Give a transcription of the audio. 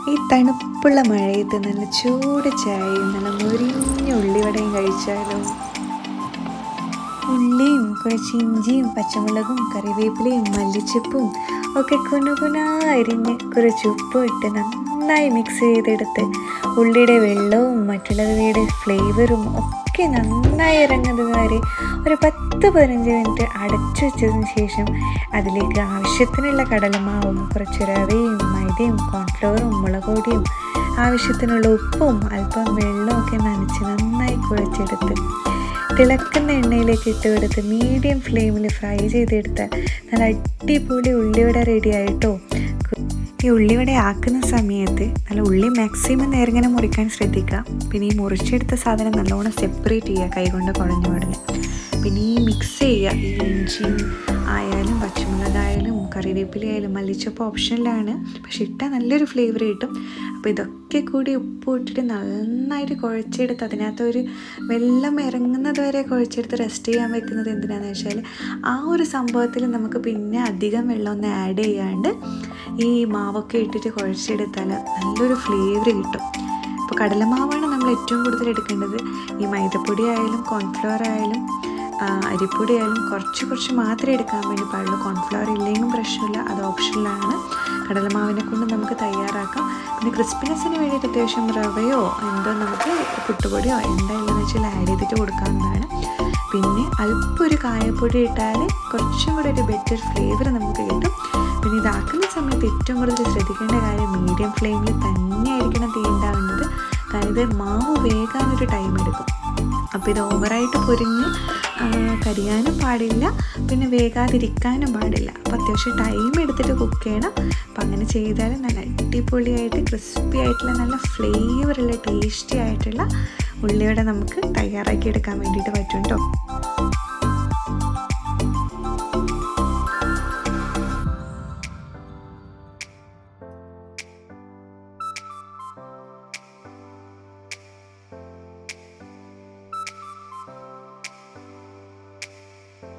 ഈ തണുപ്പുള്ള മഴയത്ത് നല്ല ചൂട് ചായയും നല്ല മുരിഞ്ഞ ഉള്ളിവടയും കഴിച്ചാലോ. ഉള്ളിയും കുറച്ച് ഇഞ്ചിയും പച്ചമുളകും കറിവേപ്പിലയും മല്ലിച്ചപ്പും ഒക്കെ കുനുകുനാ അരിഞ്ഞ് കുറച്ച് ഉപ്പും ഇട്ട് നന്നായി മിക്സ് ചെയ്തെടുത്ത് ഉള്ളിയുടെ വെള്ളവും മറ്റുള്ളവയുടെ ഫ്ലേവറും ഒക്കെ നന്നായി ഇറങ്ങുന്നത് വരെ ഒരു 10-15 മിനിറ്റ് അടച്ചു വെച്ചതിന് ശേഷം അതിലേക്ക് ആവശ്യത്തിനുള്ള കടലമാവും കുറച്ച് റവയും മൈദയും കോൺഫ്ലവറും മുളകുപൊടിയും ആവശ്യത്തിനുള്ള ഉപ്പും അല്പം വെള്ളമൊക്കെ നനച്ച് നന്നായി കുഴച്ചെടുത്ത് തിളക്കുന്ന എണ്ണയിലേക്ക് ഇട്ട് കൊടുത്ത് മീഡിയം ഫ്ലെയിമിൽ ഫ്രൈ ചെയ്തെടുത്താൽ നല്ല അടിപൊളി ഉള്ളിവട റെഡി ആയിട്ടോ. ഈ ഉള്ളിവട ആക്കുന്ന സമയത്ത് നല്ല ഉള്ളി മാക്സിമം നേരങ്ങനെ മുറിക്കാൻ ശ്രദ്ധിക്കുക. പിന്നെ ഈ മുറിച്ചെടുത്ത സാധനം നല്ലോണം സെപ്പറേറ്റ് ചെയ്യുക, കൈകൊണ്ട് കുഴഞ്ഞു പാടില്ല. പിന്നെ ഈ മിക്സ് ചെയ്യുക, ഈ ഇഞ്ചിയും ആയാലും പച്ചമുളകായാലും കറിവേപ്പിലയായാലും മല്ലിച്ചപ്പ് ഓപ്ഷനിലാണ്, പക്ഷെ ഇട്ടാൽ നല്ലൊരു ഫ്ലേവർ കിട്ടും. അപ്പോൾ ഇതൊക്കെ കൂടി ഉപ്പ് ഇട്ടിട്ട് നന്നായിട്ട് കുഴച്ചെടുത്ത് അതിനകത്തൊരു വെള്ളം ഇറങ്ങുന്നത് വരെ കുഴച്ചെടുത്ത് റെസ്റ്റ് ചെയ്യാൻ വെക്കുന്നത് എന്തിനാണെന്ന് വെച്ചാൽ ആ ഒരു സംഭവത്തിൽ നമുക്ക് പിന്നെ അധികം വെള്ളമൊന്നും ആഡ് ചെയ്യാണ്ട് ഈ മാവൊക്കെ ഇട്ടിട്ട് കുഴച്ചെടുത്താൽ നല്ലൊരു ഫ്ലേവർ കിട്ടും. അപ്പോൾ കടലമാവാണ് നമ്മൾ ഏറ്റവും കൂടുതൽ എടുക്കേണ്ടത്. ഈ മൈദപ്പൊടി ആയാലും കോൺഫ്ലവർ ആയാലും അരിപ്പൊടി ആയാലും കുറച്ച് മാത്രമേ എടുക്കാൻ വേണ്ടി പാടുള്ളൂ. കോൺഫ്ലവർ ഇല്ലെങ്കിലും പ്രശ്നമില്ല, അത് ഓപ്ഷനിലാണ്. കടലമാവിനെ കൊണ്ട് നമുക്ക് തയ്യാറാക്കാം. പിന്നെ ക്രിസ്പിനെസ്സിന് വേണ്ടിയിട്ട് അത്യാവശ്യം റവയോ എന്തോ നമുക്ക് പുട്ടുപൊടിയോ എന്തായാലും വെച്ചാൽ ആഡ് ചെയ്തിട്ട് കൊടുക്കാവുന്നതാണ്. പിന്നെ അല്പം ഒരു കായപ്പൊടി ഇട്ടാൽ കുറച്ചും കൂടെ ഒരു ബെറ്റർ ഫ്ലേവർ നമുക്ക് കിട്ടും. പിന്നെ ഇതാക്കുന്ന സമയത്ത് ഏറ്റവും കൂടുതൽ ശ്രദ്ധിക്കേണ്ട കാര്യം മീഡിയം ഫ്ലെയിമിൽ തന്നെയായിരിക്കണം തീ ഉണ്ടാവേണ്ടത്. കാരണം ഇത് മാവ് വേകാനൊരു ടൈം എടുക്കും. അപ്പോൾ ഇത് ഓവറായിട്ട് പൊരിഞ്ഞ് കരിയാനും പാടില്ല, പിന്നെ വേകാതിരിക്കാനും പാടില്ല. അപ്പോൾ അത്യാവശ്യം ടൈം എടുത്തിട്ട് കുക്ക് ചെയ്യണം. അപ്പോൾ അങ്ങനെ ചെയ്താൽ നല്ല അടിപൊളിയായിട്ട് ക്രിസ്പി ആയിട്ടുള്ള നല്ല ഫ്ലേവറുള്ള ടേസ്റ്റി ആയിട്ടുള്ള ഉള്ളിവട നമുക്ക് തയ്യാറാക്കി എടുക്കാൻ വേണ്ടിയിട്ട് പറ്റും കേട്ടോ.